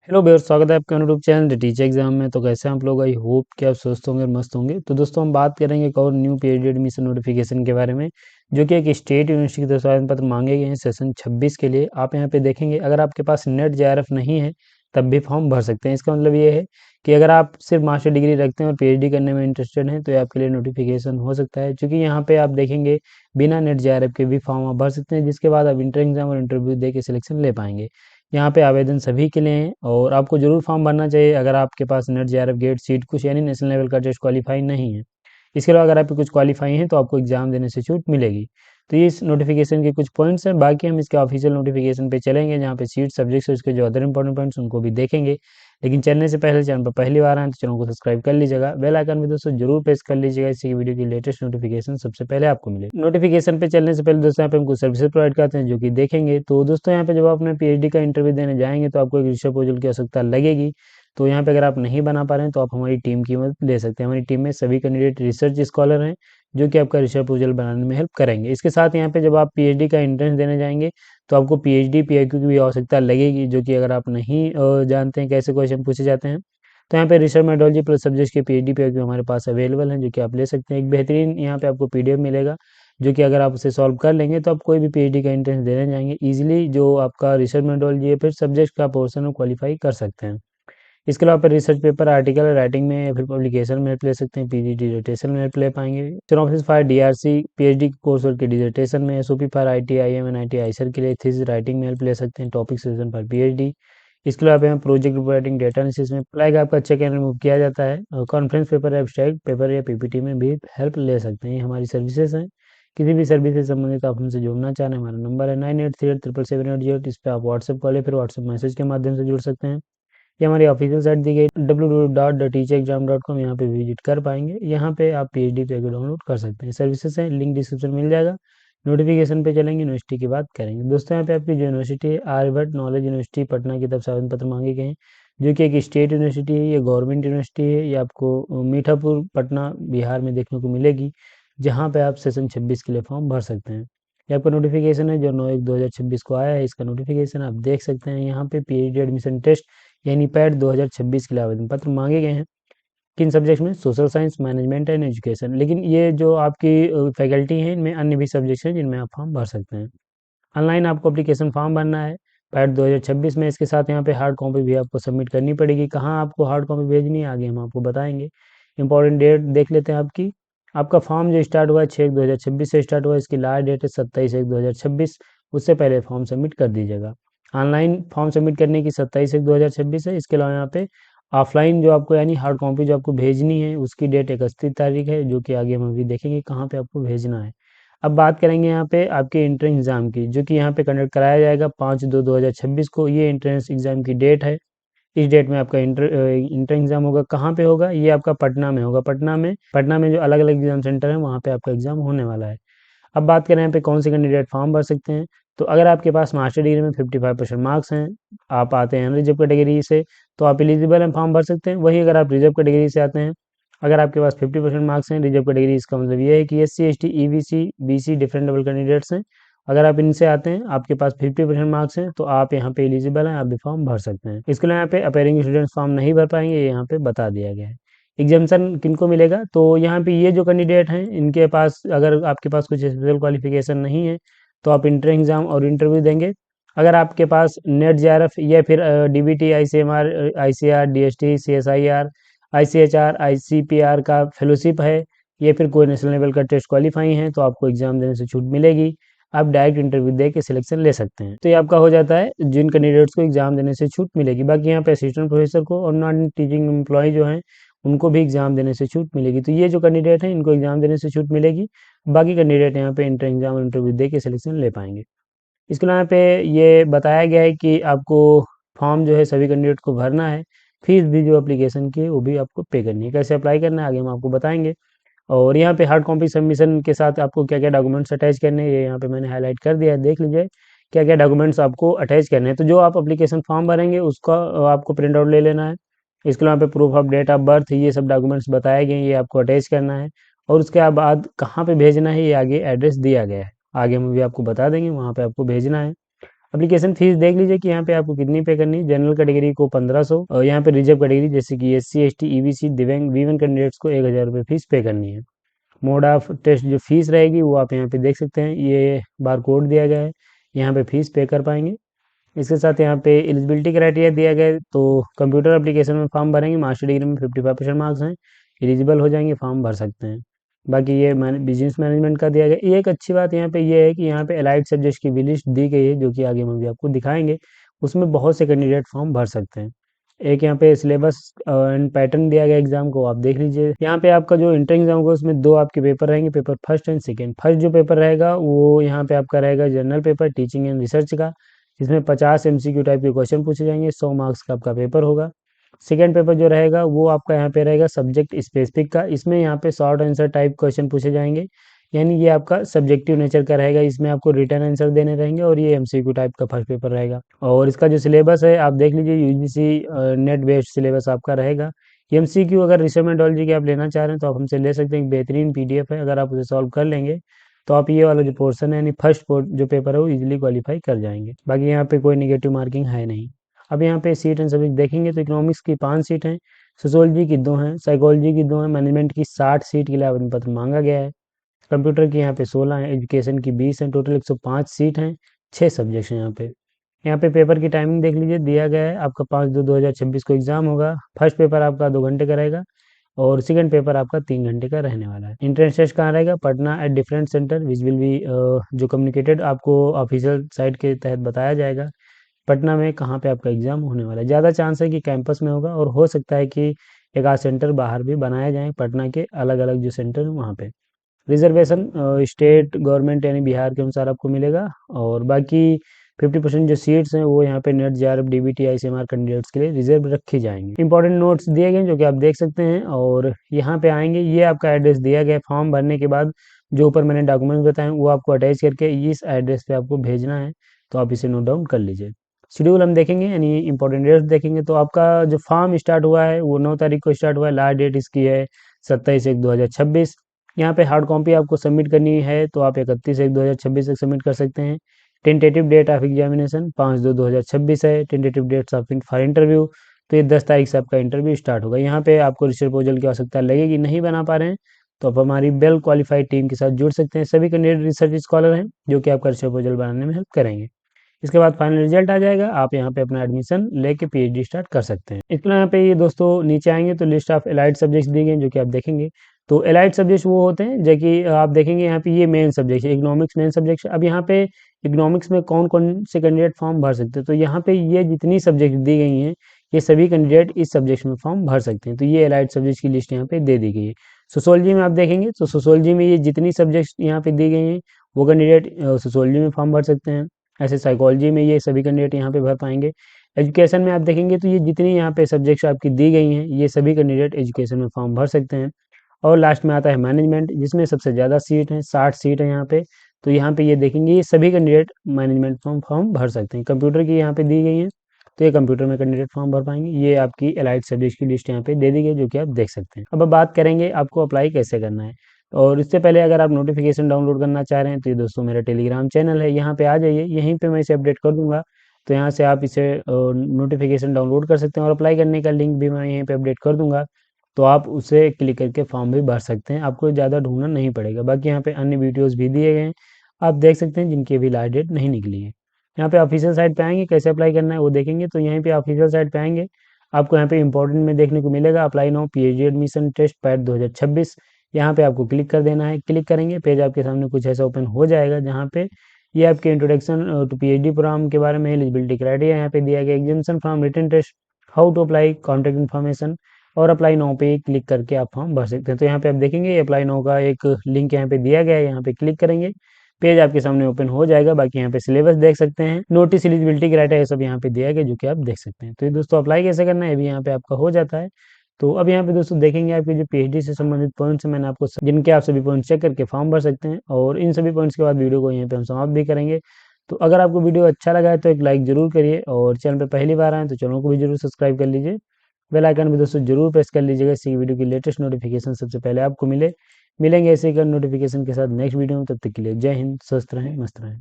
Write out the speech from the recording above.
Hello bear, स्वागत है आपके YouTube channel the teacher exam में। तो कैसे हैं आप लोग? आई होप कि आप स्वस्थ होंगे और मस्त होंगे। तो दोस्तों हम बात करेंगे एक और न्यू पीएचडी एडमिशन नोटिफिकेशन के बारे में, जो कि एक स्टेट यूनिवर्सिटी के द्वारा आवेदन पत्र मांगे गए हैं सेशन 26 के लिए। आप यहाँ पे देखेंगे, अगर आपके पास नेट जेआरएफ नहीं है तब भी फॉर्म भर सकते हैं। इसका मतलब ये है कि अगर आप सिर्फ मास्टर डिग्री रखते हैं और पीएचडी करने में इंटरेस्टेड हैं तो ये आपके लिए नोटिफिकेशन हो सकता है, क्योंकि यहाँ पे आप देखेंगे बिना नेट जेआरएफ के भी फॉर्म आप भर सकते हैं, जिसके बाद आप इंटर एग्जाम और इंटरव्यू दे के सिलेक्शन ले पाएंगे। यहाँ पे आवेदन सभी के लिए हैं और आपको जरूर फॉर्म भरना चाहिए अगर आपके पास नेट जेआरएफ गेट सीट कुछ यानी नेशनल लेवल का टेस्ट क्वालीफाई नहीं है। इसके अलावा अगर आपके कुछ क्वालीफाई हैं तो आपको एग्जाम देने से छूट मिलेगी। तो ये इस नोटिफिकेशन के कुछ पॉइंट्स हैं। बाकी हम इसके ऑफिशियल नोटिफिकेशन पे चलेंगे, जहाँ पे सीट सब्जेक्ट्स है उसके जो अदर इंपॉर्टेंट पॉइंट्स उनको भी देखेंगे। लेकिन चलने से पहले चैनल पर पहली बार आए तो चैनल को सब्सक्राइब कर लीजिएगा, बेल आइकन भी दोस्तों जरूर प्रेस कर लीजिएगा, इससे वीडियो की लेटेस्ट नोटिफिकेशन सबसे पहले आपको मिले। नोटिफिकेशन पे चलने से पहले दोस्तों यहाँ पे हम कुछ सर्विसेज प्रोवाइड करते हैं जो कि देखेंगे। तो दोस्तों यहाँ पे जब आप अपने पीएचडी का इंटरव्यू देने जाएंगे तो आपको एक रिसर्च प्रपोजल की आवश्यकता लगेगी। तो यहाँ पे अगर आप नहीं बना पा रहे हैं तो आप हमारी टीम की मदद ले सकते हैं। हमारी टीम में सभी कैंडिडेट रिसर्च स्कॉलर हैं जो कि आपका रिसर्च प्रपोजल बनाने में हेल्प करेंगे। इसके साथ यहाँ पे जब आप पीएचडी का एंट्रेंस देने जाएंगे तो आपको पीएचडी पीआईक्यू की भी आवश्यकता लगेगी, जो कि अगर आप नहीं जानते हैं कैसे क्वेश्चन पूछे जाते हैं तो यहाँ पे रिसर्च मेथोडोलॉजी प्लस सब्जेक्ट के पीएचडी पीआईक्यू हमारे पास अवेलेबल हैं, जो कि आप ले सकते हैं। एक बेहतरीन यहाँ पे आपको पीडीएफ मिलेगा, जो कि अगर आप उसे सॉल्व कर लेंगे तो आप कोई भी पीएचडी का एंट्रेंस देने जाएंगे इजीली, जो आपका रिसर्च मेथोडोलॉजी है फिर सब्जेक्ट का पोर्शन वो क्वालिफाई कर सकते हैं। इसके अलावा फिर रिसर्च पेपर, आर्टिकल, राइटिंग में या फिर पब्लिकेशन में हेल्प ले सकते हैं। पीजी डिजर्टेशन में हेल्प ले पाएंगे। ऑफिस फायर डीआरसी पीएचडी कोर्स वर्क के डिजर्टेशन में, एसओपी फायर IT IM and IT IISER के लिए थीसिस राइटिंग में हेल्प ले सकते हैं। Topic suggestion for PhD. इसके अलावा यहाँ प्रोजेक्ट राइटिंग, डेटा एनालिसिस में फ्लैग आपका चेक एंड रिमूव किया जाता है। और कॉन्फ्रेंस पेपर, एब्स्ट्रैक्ट पेपर या पीपीटी में भी हेल्प ले सकते हैं। ये हमारी सर्विसेज हैं। किसी भी सर्विस से संबंधित आप हमसे जुड़ना चाह रहे हैं, हमारा नंबर है 9838777808। इस पर आप व्हाट्सएप कॉल या फिर व्हाट्सएप मैसेज के माध्यम से जुड़ सकते हैं। ये हमारी ऑफिशियल साइट दी गई www.teacherexam.com, यहाँ पे विजिट कर पाएंगे। यहाँ पे आप पीएचडी पैकेज डाउनलोड कर सकते हैं। सर्विसेज है, लिंक डिस्क्रिप्शन मिल जाएगा। नोटिफिकेशन पे चलेंगे, यूनिवर्सिटी की बात करेंगे। दोस्तों यहाँ पे आपकी जो यूनिवर्सिटी है आर्यभट्ट नॉलेज यूनिवर्सिटी पटना की तरफ से आवेदन पत्र मांगे गए हैं, जो कि एक स्टेट यूनिवर्सिटी है। ये गवर्नमेंट यूनिवर्सिटी है। ये आपको मीठापुर पटना बिहार में देखने को मिलेगी, जहाँ पे आप सेशन 26 के लिए फॉर्म भर सकते हैं। ये आपका नोटिफिकेशन है जो 9/1/2026 को आया है। इसका नोटिफिकेशन आप देख सकते हैं। यहाँ पे पीएचडी एडमिशन टेस्ट यानी पैट 2026 के लिए आवेदन पत्र मांगे गए हैं। किन सब्जेक्ट में? Social science, management and education. लेकिन ये जो आपकी फैकल्टी हैं इनमें अन्य भी सब्जेक्ट्स हैं जिनमें आप फॉर्म भर सकते हैं। ऑनलाइन आपको एप्लीकेशन फॉर्म भरना है पैट 2026 में। इसके साथ यहाँ पे हार्ड कॉपी भी आपको सबमिट करनी पड़ेगी। कहाँ आपको हार्ड कॉपी भेजनी है आगे हम आपको बताएंगे। इंपॉर्टेंट डेट देख लेते हैं आपकी। आपका फॉर्म जो स्टार्ट हुआ है 6/1/2026 से स्टार्ट हुआ है। इसकी लास्ट डेट है 27/1/2026। उससे पहले फॉर्म सबमिट कर दीजिएगा। ऑनलाइन फॉर्म सबमिट करने की 27/1/2026 है। इसके अलावा यहाँ पे ऑफलाइन जो आपको यानी हार्ड कॉपी जो आपको भेजनी है उसकी डेट 31 तारीख है, जो कि आगे हम अभी देखेंगे कहाँ पे आपको भेजना है। अब बात करेंगे यहाँ पे आपके एंट्रेंस एग्जाम की, जो कि यहाँ पे कंडक्ट कराया जाएगा 5/2/2026 को। ये एंट्रेंस एग्जाम की डेट है। इस डेट में आपका इंटर एग्जाम होगा। कहाँ पे होगा? ये आपका पटना में होगा। पटना में जो अलग अलग एग्जाम सेंटर है वहाँ पे आपका एग्जाम होने वाला है। अब बात करें यहाँ पे कौन से कैंडिडेट फॉर्म भर सकते हैं, तो अगर आपके पास मास्टर डिग्री में 55% मार्क्स हैं, आप आते हैं रिजर्व कैटेगरी से, तो आप एलिजिबल हैं, फॉर्म भर सकते हैं। वही अगर आप रिजर्व कैटेगरी से आते हैं, अगर आपके पास 50% मार्क्स हैं रिजर्व कैटेगरी, इसका मतलब ये है कि SC ST EBC BC different level candidates हैं। अगर आप इनसे आते हैं, आपके पास 50% मार्क्स हैं, तो आप यहाँ पे एलिजिबल हैं, आप भी फॉर्म भर सकते हैं। इसके लिए यहाँ पे अपेयरिंग स्टूडेंट्स फॉर्म नहीं भर पाएंगे, ये यहाँ पे बता दिया गया है। एग्जामेशन किनको मिलेगा? तो यहाँ पे ये जो कैंडिडेट हैं इनके पास, अगर आपके पास कुछ स्पेशल क्वालिफिकेशन नहीं है तो आप इंटर एग्जाम और इंटरव्यू देंगे। अगर आपके पास नेट जेआरएफ या फिर DBT, ICMR, ICR, DST, CSIR, ICHR, ICPR का फेलोशिप है, या फिर कोई नेशनल लेवल का टेस्ट क्वालिफाई है, तो आपको एग्जाम देने से छूट मिलेगी। आप डायरेक्ट इंटरव्यू दे के सिलेक्शन ले सकते हैं। तो ये आपका हो जाता है जिन कैंडिडेट्स को एग्जाम देने से छूट मिलेगी। बाकी यहाँ पे असिस्टेंट प्रोफेसर को और नॉन टीचिंग एम्प्लॉय जो हैं उनको भी एग्जाम देने से छूट मिलेगी। तो ये जो कैंडिडेट हैं इनको एग्जाम देने से छूट मिलेगी। बाकी कैंडिडेट यहाँ पे इंटर एग्जाम और इंटरव्यू दे के सिलेक्शन ले पाएंगे। इसके अलावा यहाँ पे ये बताया गया है कि आपको फॉर्म जो है सभी कैंडिडेट को भरना है। फीस भी जो एप्लीकेशन की है वो भी आपको पे करनी है। कैसे अप्लाई करना है आगे हम आपको बताएंगे। और यहाँ पे हार्ड कॉपी सबमिशन के साथ आपको क्या क्या डॉक्यूमेंट्स अटैच करने हैं, ये यहाँ पे मैंने हाईलाइट कर दिया है, देख लीजिए क्या क्या डॉक्यूमेंट्स आपको अटैच करने हैं। तो जो आप एप्लीकेशन फॉर्म भरेंगे उसका आपको प्रिंट आउट ले लेना है। इसके अलावा पे proof of date of birth, ये सब डॉक्यूमेंट्स बताए गए हैं, ये आपको अटैच करना है। और उसके बाद कहाँ पे भेजना है ये आगे एड्रेस दिया गया है, आगे हम भी आपको बता देंगे, वहाँ पे आपको भेजना है। एप्लीकेशन फीस देख लीजिए कि यहाँ पे आपको कितनी पे करनी है। जनरल कैटेगरी को 1500 और यहाँ पे रिजर्व कैटेगरी जैसे कि SC ST EBC दिव्यांग V1 कैंडिडेट्स को 1000 रुपये फीस पे करनी है। मोड ऑफ टेस्ट जो फीस रहेगी वो आप यहाँ पे देख सकते हैं, ये बार कोड दिया गया है, यहाँ पे फीस पे कर पाएंगे। इसके साथ यहाँ पे एलिजिबिलिटी क्राइटेरिया दिया गया है, तो कंप्यूटर एप्लीकेशन में फॉर्म भरेंगे, मास्टर डिग्री में 55% मार्क्स हैं, एलिजिबल हो जाएंगे, फॉर्म भर सकते हैं। बाकी ये बिजनेस मैनेजमेंट का दिया गया। ये एक अच्छी बात यहाँ पे ये है कि यहाँ पे अलाइड सब्जेक्ट्स की भी लिस्ट दी गई है, जो कि आगे हम भी आपको दिखाएंगे। उसमें बहुत से कैंडिडेट फॉर्म भर सकते हैं। एक यहाँ पे सिलेबस एंड पैटर्न दिया गया एग्जाम को, आप देख लीजिए। यहाँ पे आपका जो इंटर एग्जाम होगा उसमें 2 आपके पेपर रहेंगे, paper first and second. First जो पेपर रहेगा वो यहाँ पे आपका रहेगा general paper teaching and research का, जिसमें 50 MCQ टाइप के क्वेश्चन पूछे जाएंगे, 100 मार्क्स का आपका पेपर होगा। सेकेंड पेपर जो रहेगा वो आपका यहाँ पे रहेगा सब्जेक्ट स्पेसिफिक का, इसमें यहाँ पे शॉर्ट आंसर टाइप क्वेश्चन पूछे जाएंगे, यानी ये आपका सब्जेक्टिव नेचर का रहेगा, इसमें आपको रिटर्न आंसर देने रहेंगे और ये MCQ टाइप का फर्स्ट पेपर रहेगा। और इसका जो सिलेबस है आप देख लीजिए, UGC नेट बेस्ड सिलेबस आपका रहेगा। MCQ अगर रिसर्च मेथोडोलॉजी की आप लेना चाह रहे हैं तो आप हमसे ले सकते हैं, एक बेहतरीन PDF है, अगर आप उसे सॉल्व कर लेंगे तो आप ये वाला जो पोर्शन है यानी फर्स्ट जो पेपर है वो इजीली क्वालिफाई कर जाएंगे। बाकी यहाँ पे कोई निगेटिव मार्किंग है नहीं। अब यहाँ पे सीट एंड सब्जेक्ट देखेंगे तो इकोनॉमिक्स की 5 सीट हैं, सोशियोलॉजी की 2 हैं, साइकोलॉजी की 2 हैं, मैनेजमेंट की 60 सीट के लिए आवेदन पत्र मांगा गया है। कंप्यूटर की यहाँ पे 16 है, एजुकेशन की 20 है, टोटल 105 सीट हैं, 6 सब्जेक्ट्स हैं यहाँ पे। यहाँ पे पेपर की टाइमिंग देख लीजिए, दिया गया है आपका 5/2/2026 को एग्जाम होगा। फर्स्ट पेपर आपका 2 घंटे का रहेगा और सेकंड पेपर आपका 3 घंटे का रहने वाला है। एंट्रेंस टेस्ट कहाँ रहेगा? Patna at different centre which will be जो कम्युनिकेटेड आपको ऑफिशियल साइट के तहत बताया जाएगा, पटना में कहाँ पे आपका एग्जाम होने वाला है। ज़्यादा चांस है कि कैंपस में होगा और हो सकता है कि एक आध सेंटर बाहर भी बनाया जाए, पटना के अलग अलग जो सेंटर हैं वहाँ पे। रिजर्वेशन स्टेट गवर्नमेंट यानी बिहार के अनुसार आपको मिलेगा और बाकी 50% जो सीट्स हैं वो यहाँ पे net JRF DBT ICMR candidates के लिए रिजर्व रखी जाएंगी। इंपॉर्टेंट नोट्स दिए गए हैं जो कि आप देख सकते हैं और यहाँ पे आएंगे, ये आपका एड्रेस दिया गया है। फॉर्म भरने के बाद जो ऊपर मैंने डॉक्यूमेंट्स बताए वो आपको अटैच करके इस एड्रेस पे आपको भेजना है, तो आप इसे नोट डाउन कर लीजिए। शेड्यूल हम देखेंगे यानी इंपॉर्टेंट डेट्स देखेंगे, तो आपका जो फॉर्म स्टार्ट हुआ है वो 9 तारीख को स्टार्ट हुआ है, लास्ट डेट इसकी है 27/1/2026। यहाँ पे हार्ड कॉपी आपको सबमिट करनी है तो आप 31/1/2026 तक सबमिट कर सकते हैं। टेंटेटिव डेट ऑफ एग्जामिनेशन 5/2/2026 है। Tentative dates of for interview, तो ये 10 तारीख से आपका इंटरव्यू स्टार्ट होगा। यहाँ पे आपको रिसर्च प्रपोजल की आवश्यकता लगेगी, नहीं बना पा रहे हैं तो आप हमारी वेल क्वालिफाइड टीम के साथ जुड़ सकते हैं। सभी कैंडिडेट रिसर्च स्कॉलर हैं जो कि आपका रिसर्च प्रपोजल बनाने में हेल्प करेंगे। इसके बाद फाइनल रिजल्ट आ जाएगा, आप यहाँ पे अपना एडमिशन लेके PhD स्टार्ट कर सकते हैं। इसके यहाँ पे ये दोस्तों नीचे आएंगे तो लिस्ट ऑफ एलाइड सब्जेक्ट्स दी गई जो कि आप देखेंगे। तो एलाइड सब्जेक्ट्स वो होते हैं जो कि आप देखेंगे यहाँ पे, ये मेन सब्जेक्ट है, इकोनॉमिक्स मेन सब्जेक्ट। अब यहाँ पे इकोनॉमिक्स में कौन कौन से कैंडिडेट फॉर्म भर सकते हैं, तो यहाँ पे ये जितनी सब्जेक्ट दी गई हैं ये सभी कैंडिडेट इस सब्जेक्ट में फॉर्म भर सकते हैं। तो ये एलाइड सब्जेक्ट की लिस्ट यहाँ पे दे दी गई है। सोशोलॉजी में आप देखेंगे तो सोशोलॉजी में ये जितनी सब्जेक्ट्स यहाँ पे दी गई हैं वो कैंडिडेट सोशोलॉजी में फॉर्म भर सकते हैं। ऐसे साइकोलॉजी में ये सभी कैंडिडेट यहाँ पे भर पाएंगे। एजुकेशन में आप देखेंगे तो ये जितनी यहाँ पे सब्जेक्ट्स आपकी दी गई हैं ये सभी कैंडिडेट एजुकेशन में फॉर्म भर सकते हैं। और लास्ट में आता है मैनेजमेंट, जिसमें सबसे ज़्यादा सीट हैं, 60 सीट है यहाँ पे। तो यहाँ पे ये देखेंगे ये सभी कैंडिडेट मैनेजमेंट फॉर्म भर सकते हैं। कंप्यूटर की यहाँ पे दी गई है तो ये कंप्यूटर में कैंडिडेट फॉर्म भर पाएंगे। ये आपकी एलाइड सब्जेक्ट की लिस्ट यहाँ पे दे दी गई जो कि आप देख सकते हैं। अब बात करेंगे आपको अप्लाई कैसे करना है, और इससे पहले अगर आप नोटिफिकेशन डाउनलोड करना चाह रहे हैं तो ये दोस्तों मेरा टेलीग्राम चैनल है, यहाँ पे आ जाइए, यहीं पे मैं इसे अपडेट कर दूंगा। तो यहाँ से आप इसे नोटिफिकेशन डाउनलोड कर सकते हैं और अप्लाई करने का लिंक भी मैं यहीं पे अपडेट कर दूंगा। तो आप उसे क्लिक करके फॉर्म भी भर सकते हैं, आपको ज़्यादा ढूंढना नहीं पड़ेगा। बाकी यहाँ पे अन्य वीडियोज़ भी दिए गए हैं, आप देख सकते हैं, जिनकी अभी लास्ट डेट नहीं निकली है। यहाँ पे ऑफिशियल साइट पे आएंगे, कैसे अप्लाई करना है वो देखेंगे। तो यहीं पे ऑफिशियल साइट पे आएंगे, आपको यहाँ पे इंपॉर्टेंट में देखने को मिलेगा apply now PhD admission test PAT 2026। यहाँ पे आपको क्लिक कर देना है। क्लिक करेंगे पेज आपके सामने कुछ ऐसा ओपन हो जाएगा, जहाँ पे ये आपके इंट्रोडक्शन टू PhD प्रोग्राम के बारे में, एलिजिबिलिटी क्राइटेरिया यहाँ पे दिया गया, examination from written test, how to apply, contact information और अप्लाई नाउ पे क्लिक करके आप फॉर्म भर सकते हैं। तो यहाँ पे आप देखेंगे अप्लाई नाउ का एक लिंक यहाँ पे दिया गया है, यहाँ पे क्लिक करेंगे, पेज आपके सामने ओपन हो जाएगा। बाकी यहाँ पे सिलेबस देख सकते हैं, नोटिस, एलिजिबिलिटी क्राइटेरिया सब यहाँ पे दिया गया जो कि आप देख सकते हैं। तो ये दोस्तों अप्लाई कैसे करना है, अभी यहाँ पे आपका हो जाता है। तो अब यहाँ पे दोस्तों देखेंगे आपके जो PhD से संबंधित पॉइंट्स मैंने आपको, जिनके आप सभी पॉइंट्स चेक करके फॉर्म भर सकते हैं, और इन सभी पॉइंट्स के बाद वीडियो को यहाँ पे हम समाप्त भी करेंगे। तो अगर आपको वीडियो अच्छा लगा है तो एक लाइक जरूर करिए, और चैनल पे पहली बार आए तो चैनल को भी जरूर सब्सक्राइब कर लीजिए। बेल आइकन भी दोस्तों जरूर प्रेस कर लीजिएगा, इसी वीडियो की लेटेस्ट नोटिफिकेशन सबसे पहले आपको मिलेंगे ऐसे ही नोटिफिकेशन के साथ नेक्स्ट वीडियो में। तब तक के लिए जय हिंद, स्वस्थ रहें, मस्त रहें।